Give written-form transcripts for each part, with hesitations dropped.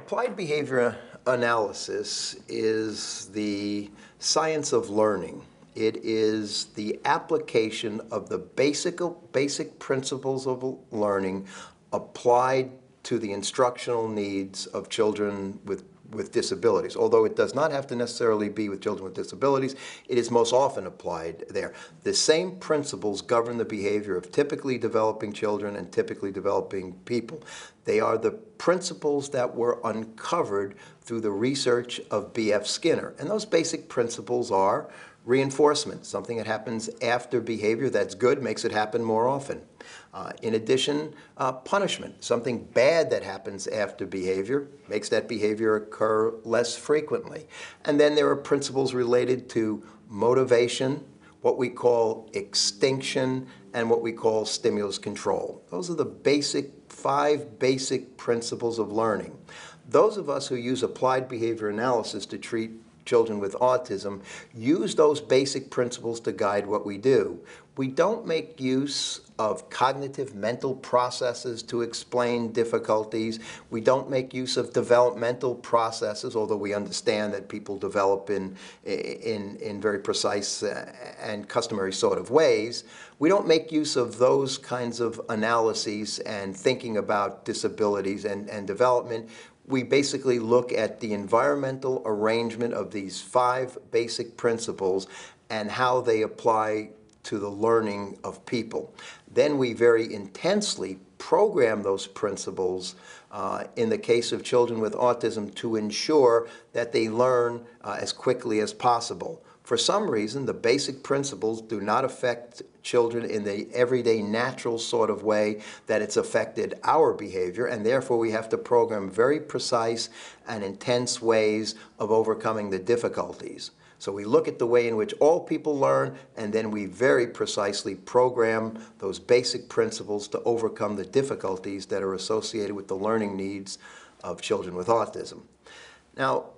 Applied behavior analysis is the science of learning. It is the application of the basic principles of learning applied to the instructional needs of children with disabilities. Although it does not have to necessarily be with children with disabilities, it is most often applied there. The same principles govern the behavior of typically developing children and typically developing people. They are the principles that were uncovered through the research of B.F. Skinner. And those basic principles are reinforcement, something that happens after behavior that's good makes it happen more often. In addition, punishment, something bad that happens after behavior makes that behavior occur less frequently. And then there are principles related to motivation, what we call extinction, and what we call stimulus control. Those are the five basic principles of learning. Those of us who use applied behavior analysis to treat children with autism use those basic principles to guide what we do. We don't make use of cognitive mental processes to explain difficulties. We don't make use of developmental processes, although we understand that people develop in very precise and customary sort of ways. We don't make use of those kinds of analyses and thinking about disabilities and development. We basically look at the environmental arrangement of these five basic principles and how they apply to the learning of people. Then we very intensely program those principles in the case of children with autism to ensure that they learn as quickly as possible. For some reason, the basic principles do not affect children in the everyday natural sort of way that it's affected our behavior, and therefore we have to program very precise and intense ways of overcoming the difficulties. So we look at the way in which all people learn, and then we very precisely program those basic principles to overcome the difficulties that are associated with the learning needs of children with autism. Now,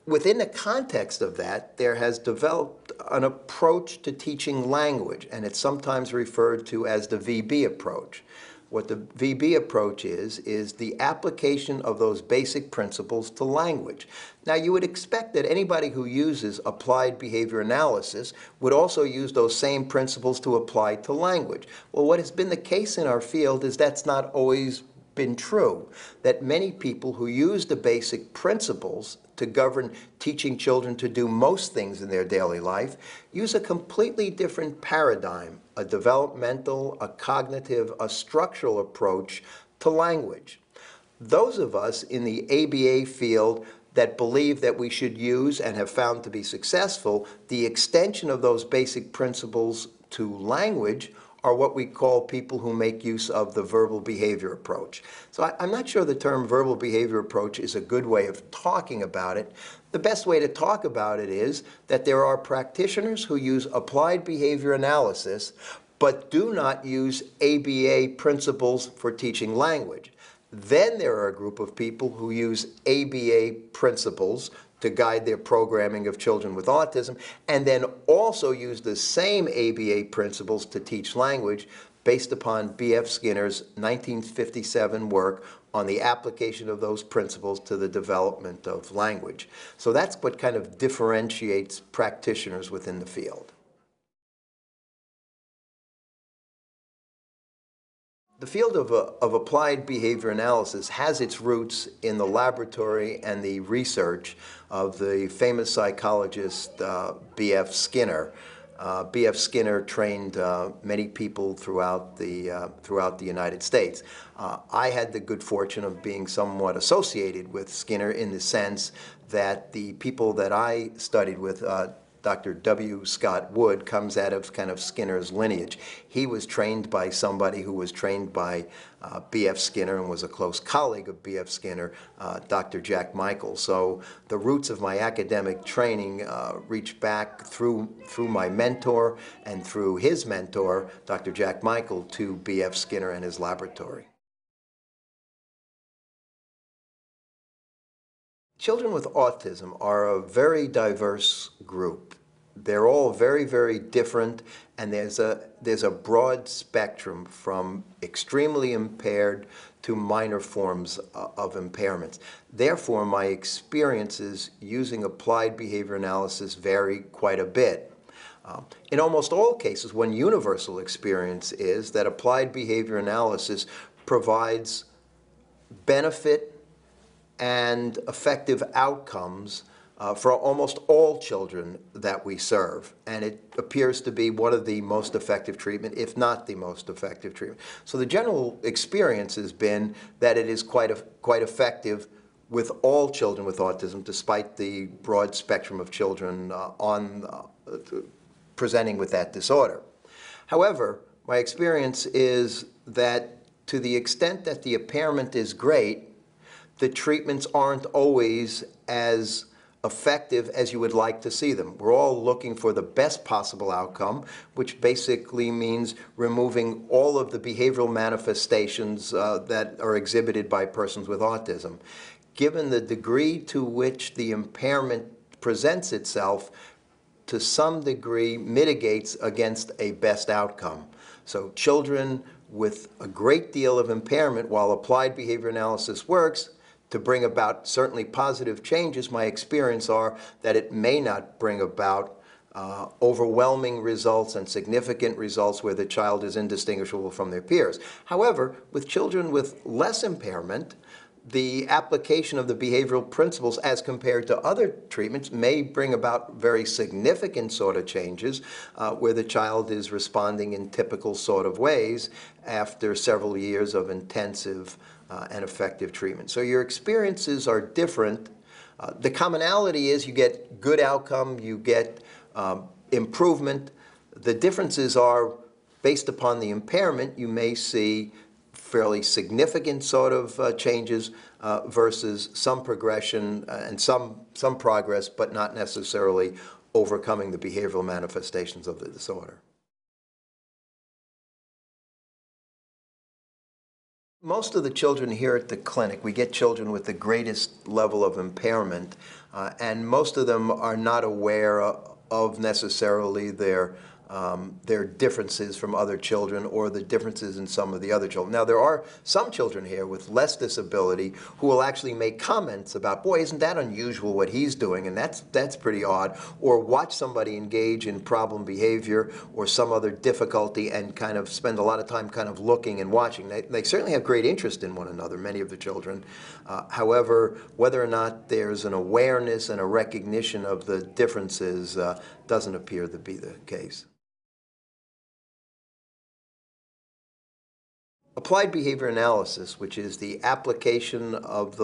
within the context of that, there has developed an approach to teaching language, and it's sometimes referred to as the VB approach. What the VB approach is the application of those basic principles to language. Now, you would expect that anybody who uses applied behavior analysis would also use those same principles to apply to language. Well, what has been the case in our field is that's not always been true, that many people who use the basic principles to govern teaching children to do most things in their daily life use a completely different paradigm, a developmental, a cognitive, a structural approach to language. Those of us in the ABA field that believe that we should use and have found to be successful the extension of those basic principles to language are what we call people who make use of the verbal behavior approach. So I'm not sure the term verbal behavior approach is a good way of talking about it. The best way to talk about it is that there are practitioners who use applied behavior analysis but do not use ABA principles for teaching language. Then there are a group of people who use ABA principles to guide their programming of children with autism, and then also use the same ABA principles to teach language based upon B.F. Skinner's 1957 work on the application of those principles to the development of language. So that's what kind of differentiates practitioners within the field. The field of applied behavior analysis has its roots in the laboratory and the research of the famous psychologist B.F. Skinner. B.F. Skinner trained many people throughout the United States. I had the good fortune of being somewhat associated with Skinner in the sense that the people that I studied with, Dr. W. Scott Wood, comes out of kind of Skinner's lineage. He was trained by somebody who was trained by B.F. Skinner and was a close colleague of B.F. Skinner, Dr. Jack Michael. So the roots of my academic training reach back through my mentor and through his mentor, Dr. Jack Michael, to B.F. Skinner and his laboratory. Children with autism are a very diverse group. They're all very, very different, and there's a broad spectrum from extremely impaired to minor forms of impairments. Therefore, my experiences using applied behavior analysis vary quite a bit. In almost all cases, one universal experience is that applied behavior analysis provides benefit and effective outcomes for almost all children that we serve, and it appears to be one of the most effective treatment, if not the most effective treatment. So the general experience has been that it is quite effective with all children with autism, despite the broad spectrum of children presenting with that disorder. However, my experience is that to the extent that the impairment is great, the treatments aren't always as effective as you would like to see them. We're all looking for the best possible outcome, which basically means removing all of the behavioral manifestations that are exhibited by persons with autism. Given the degree to which the impairment presents itself, to some degree mitigates against a best outcome. So children with a great deal of impairment, while applied behavior analysis works to bring about certainly positive changes, my experience are that it may not bring about overwhelming results and significant results where the child is indistinguishable from their peers. However, with children with less impairment, the application of the behavioral principles as compared to other treatments may bring about very significant sort of changes where the child is responding in typical sort of ways after several years of intensive and effective treatment. So your experiences are different. The commonality is you get good outcome, you get improvement. The differences are based upon the impairment. You may see fairly significant sort of changes versus some progression and some progress, but not necessarily overcoming the behavioral manifestations of the disorder. Most of the children here at the clinic, we get children with the greatest level of impairment, and most of them are not aware of necessarily their differences from other children or the differences in some of the other children. Now, there are some children here with less disability who will actually make comments about, boy, isn't that unusual what he's doing, and that's pretty odd, or watch somebody engage in problem behavior or some other difficulty and kind of spend a lot of time kind of looking and watching. They certainly have great interest in one another, many of the children. However, whether or not there's an awareness and a recognition of the differences doesn't appear to be the case. Applied behavior analysis, which is the application of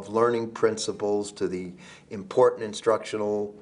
learning principles to the important instructional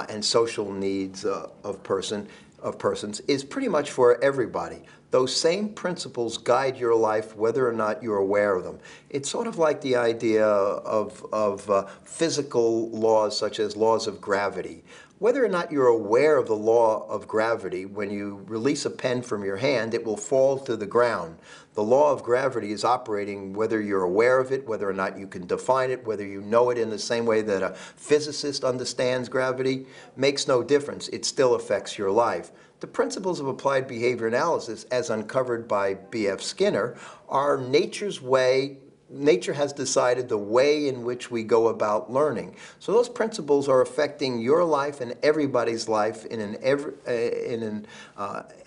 and social needs of persons, is pretty much for everybody. Those same principles guide your life whether or not you're aware of them. It's sort of like the idea of physical laws such as laws of gravity. Whether or not you're aware of the law of gravity, when you release a pen from your hand, it will fall to the ground. The law of gravity is operating whether you're aware of it, whether or not you can define it, whether you know it in the same way that a physicist understands gravity, makes no difference. It still affects your life. The principles of applied behavior analysis, as uncovered by B.F. Skinner, are nature's way. Nature has decided the way in which we go about learning. So those principles are affecting your life and everybody's life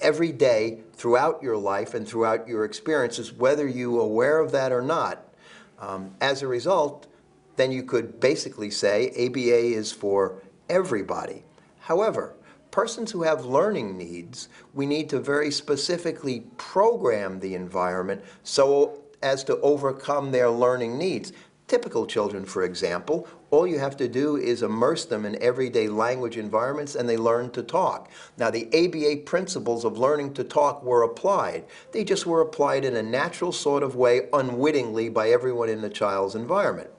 every day throughout your life and throughout your experiences, whether you're aware of that or not. As a result, then you could basically say ABA is for everybody. However, persons who have learning needs, we need to very specifically program the environment so as to overcome their learning needs. Typical children, for example, all you have to do is immerse them in everyday language environments and they learn to talk. Now, the ABA principles of learning to talk were applied. They just were applied in a natural sort of way, unwittingly, by everyone in the child's environment.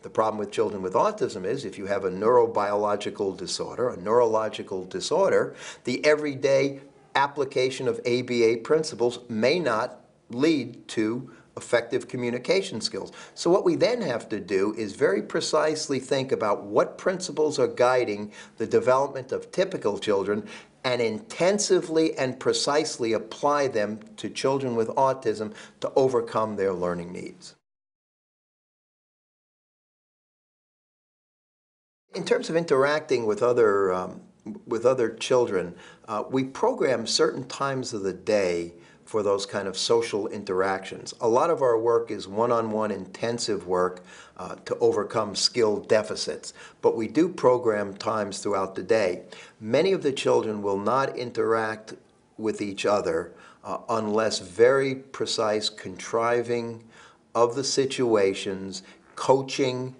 The problem with children with autism is if you have a neurobiological disorder, a neurological disorder, the everyday application of ABA principles may not lead to effective communication skills. So what we then have to do is very precisely think about what principles are guiding the development of typical children and intensively and precisely apply them to children with autism to overcome their learning needs. In terms of interacting with other children, we program certain times of the day for those kind of social interactions. A lot of our work is one-on-one intensive work to overcome skill deficits, but we do program times throughout the day. Many of the children will not interact with each other unless very precise contriving of the situations, coaching,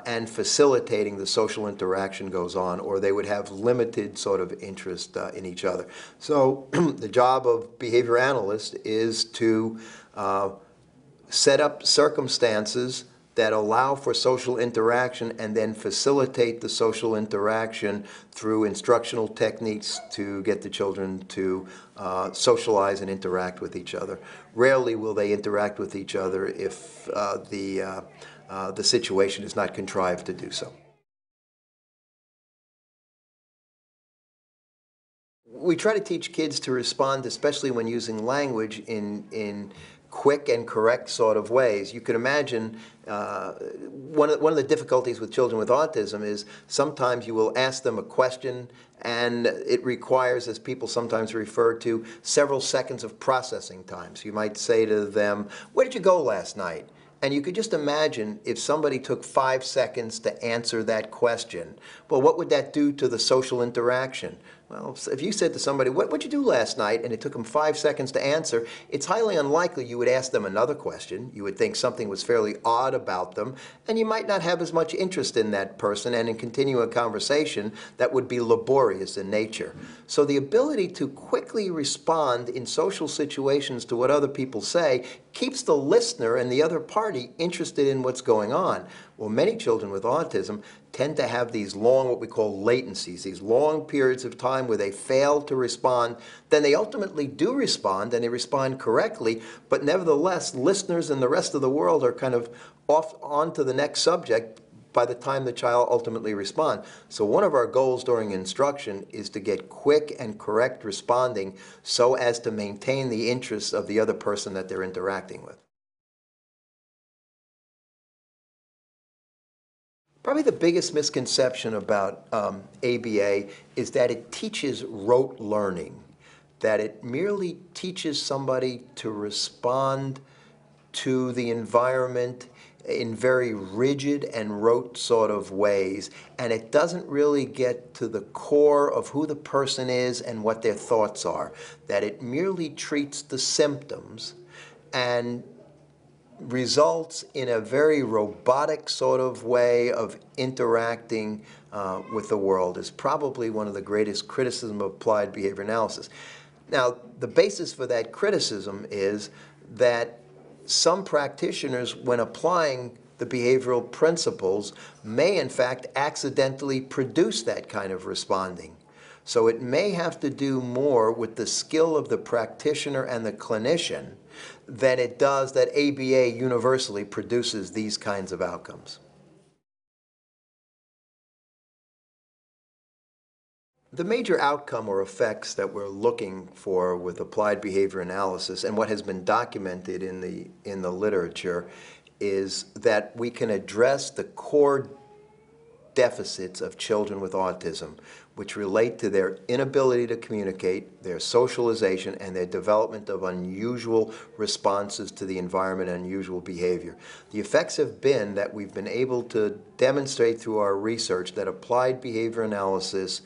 and facilitating the social interaction goes on, or they would have limited sort of interest in each other. So the job of behavior analysts is to set up circumstances that allow for social interaction and then facilitate the social interaction through instructional techniques to get the children to socialize and interact with each other. Rarely will they interact with each other if the situation is not contrived to do so. We try to teach kids to respond, especially when using language, in quick and correct sort of ways. You can imagine one of the difficulties with children with autism is sometimes you will ask them a question and it requires, as people sometimes refer to, several seconds of processing time. So you might say to them, "Where did you go last night?" And you could just imagine if somebody took 5 seconds to answer that question. Well, what would that do to the social interaction? Well, if you said to somebody, what'd you do last night? And it took them 5 seconds to answer, it's highly unlikely you would ask them another question. You would think something was fairly odd about them, and you might not have as much interest in that person and in continuing a conversation that would be laborious in nature. So the ability to quickly respond in social situations to what other people say keeps the listener and the other party interested in what's going on. Well, many children with autism tend to have these long, what we call latencies, these long periods of time where they fail to respond. Then they ultimately do respond, and they respond correctly, but nevertheless, listeners and the rest of the world are kind of off on to the next subject by the time the child ultimately responds. So one of our goals during instruction is to get quick and correct responding so as to maintain the interests of the other person that they're interacting with. Probably the biggest misconception about ABA is that it teaches rote learning, that it merely teaches somebody to respond to the environment in very rigid and rote sort of ways, and it doesn't really get to the core of who the person is and what their thoughts are, that it merely treats the symptoms and results in a very robotic sort of way of interacting with the world is probably one of the greatest criticisms of applied behavior analysis. Now, the basis for that criticism is that some practitioners, when applying the behavioral principles, may in fact accidentally produce that kind of responding. So it may have to do more with the skill of the practitioner and the clinician than it does that ABA universally produces these kinds of outcomes. The major outcome or effects that we're looking for with applied behavior analysis, and what has been documented in the literature, is that we can address the core deficits of children with autism, which relate to their inability to communicate, their socialization, and their development of unusual responses to the environment and unusual behavior. The effects have been that we've been able to demonstrate through our research that applied behavior analysis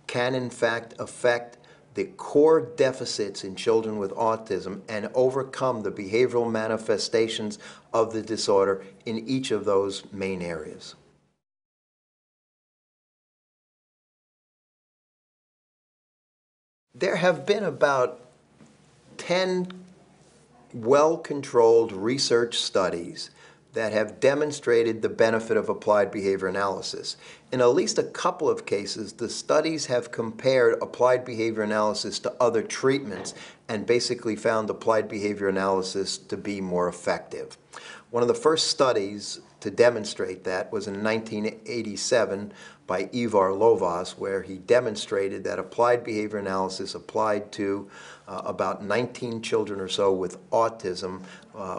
can in fact affect the core deficits in children with autism and overcome the behavioral manifestations of the disorder in each of those main areas. There have been about 10 well-controlled research studies that have demonstrated the benefit of applied behavior analysis. In at least a couple of cases, the studies have compared applied behavior analysis to other treatments and basically found applied behavior analysis to be more effective. One of the first studies to demonstrate that was in 1987 by Ivar Lovaas, where he demonstrated that applied behavior analysis applied to about 19 children or so with autism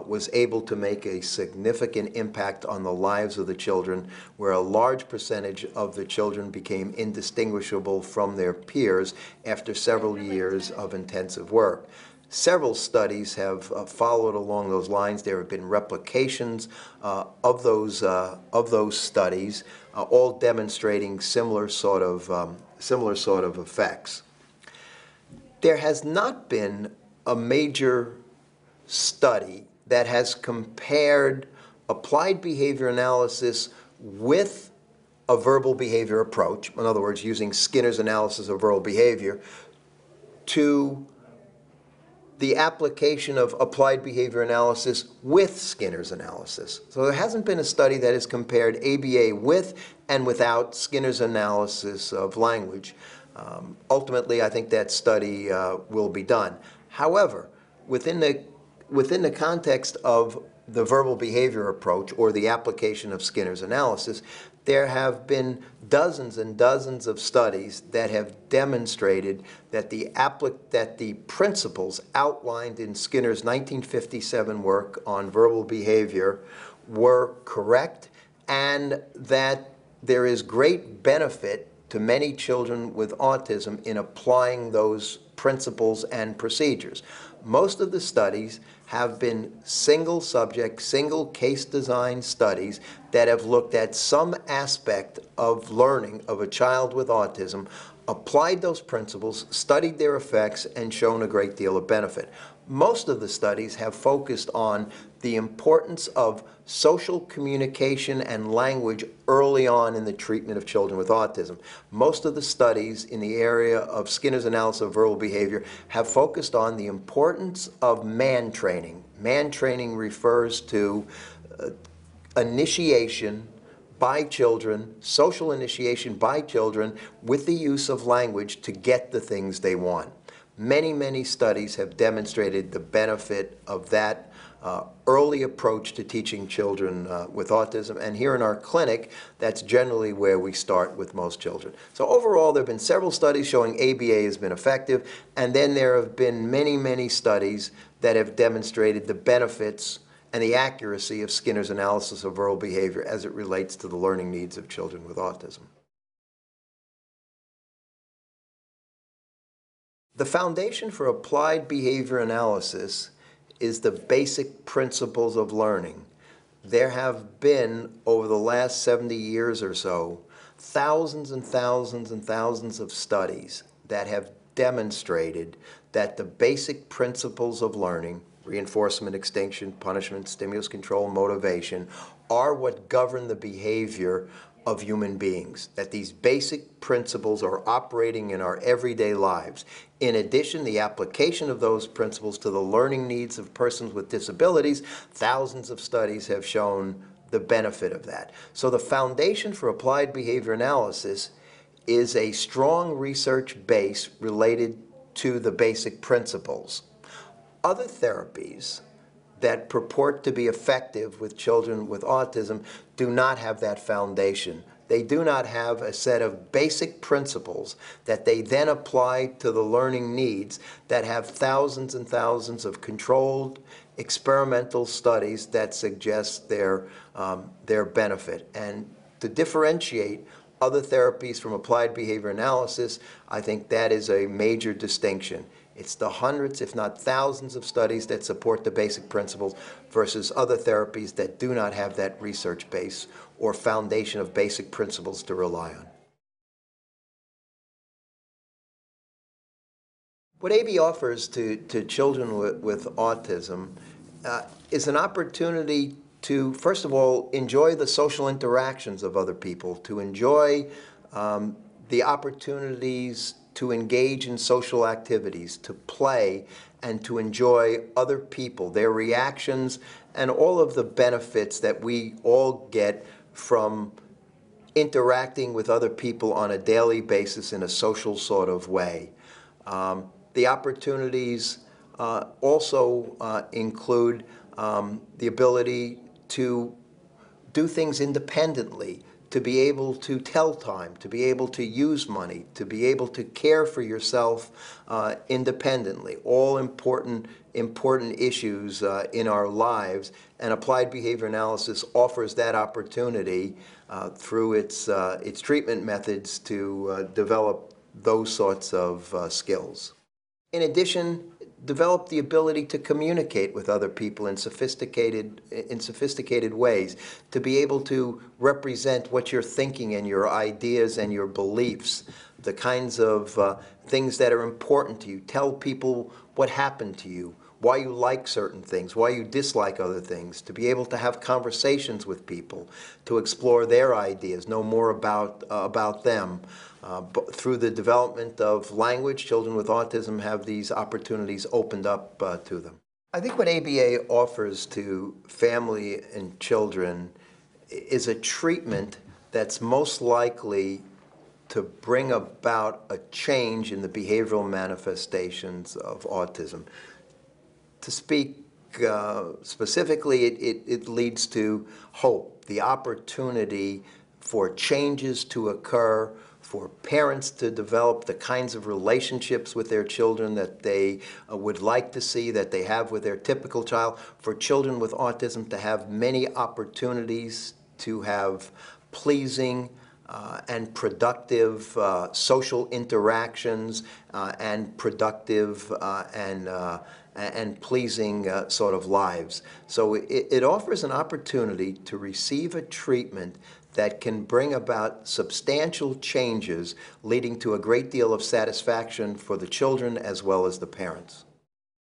was able to make a significant impact on the lives of the children, where a large percentage of the children became indistinguishable from their peers after several years of intensive work. Several studies have followed along those lines. There have been replications of those studies, all demonstrating similar sort of effects. There has not been a major study that has compared applied behavior analysis with a verbal behavior approach, in other words, using Skinner's analysis of verbal behavior, to the application of applied behavior analysis with Skinner's analysis. So there hasn't been a study that has compared ABA with and without Skinner's analysis of language. Ultimately, I think that study will be done. However, within the context of the verbal behavior approach or the application of Skinner's analysis, there have been dozens and dozens of studies that have demonstrated that the principles outlined in Skinner's 1957 work on verbal behavior were correct, and that there is great benefit to many children with autism in applying those principles and procedures. Most of the studies have been single subject, single case design studies that have looked at some aspect of learning of a child with autism, applied those principles, studied their effects, and shown a great deal of benefit. Most of the studies have focused on the importance of social communication and language early on in the treatment of children with autism. Most of the studies in the area of Skinner's analysis of verbal behavior have focused on the importance of man training. Man training refers to initiation by children, social initiation by children with the use of language to get the things they want. Many, many studies have demonstrated the benefit of that early approach to teaching children with autism, and here in our clinic, that's generally where we start with most children. So overall, there have been several studies showing ABA has been effective, and then there have been many, many studies that have demonstrated the benefits and the accuracy of Skinner's analysis of verbal behavior as it relates to the learning needs of children with autism. The foundation for applied behavior analysis is the basic principles of learning. There have been, over the last 70 years or so, thousands and thousands and thousands of studies that have demonstrated that the basic principles of learning, reinforcement, extinction, punishment, stimulus, control, motivation, are what govern the behavior of human beings, that these basic principles are operating in our everyday lives. In addition, the application of those principles to the learning needs of persons with disabilities, thousands of studies have shown the benefit of that. So the foundation for applied behavior analysis is a strong research base related to the basic principles. Other therapies that purport to be effective with children with autism do not have that foundation. They do not have a set of basic principles that they then apply to the learning needs that have thousands and thousands of controlled experimental studies that suggest their benefit. And to differentiate other therapies from applied behavior analysis, I think that is a major distinction. It's the hundreds, if not thousands, of studies that support the basic principles versus other therapies that do not have that research base or foundation of basic principles to rely on. What AB offers to children with autism is an opportunity to, first of all, enjoy the social interactions of other people, to enjoy the opportunities to engage in social activities, to play, and to enjoy other people, their reactions, and all of the benefits that we all get from interacting with other people on a daily basis in a social sort of way. The opportunities also include the ability to do things independently, to be able to tell time, to be able to use money, to be able to care for yourself independently. All important issues in our lives, and applied behavior analysis offers that opportunity through its treatment methods to develop those sorts of skills. In addition, develop the ability to communicate with other people in sophisticated ways, to be able to represent what you're thinking and your ideas and your beliefs, the kinds of things that are important to you. Tell people what happened to you, why you like certain things, why you dislike other things, to be able to have conversations with people, to explore their ideas, know more about them. Through the development of language, children with autism have these opportunities opened up to them. I think what ABA offers to family and children is a treatment that's most likely to bring about a change in the behavioral manifestations of autism. To speak specifically, it leads to hope, the opportunity for changes to occur, for parents to develop the kinds of relationships with their children that they would like to see, that they have with their typical child, for children with autism to have many opportunities to have pleasing and productive social interactions and productive and pleasing sort of lives. So it offers an opportunity to receive a treatment that can bring about substantial changes, leading to a great deal of satisfaction for the children as well as the parents.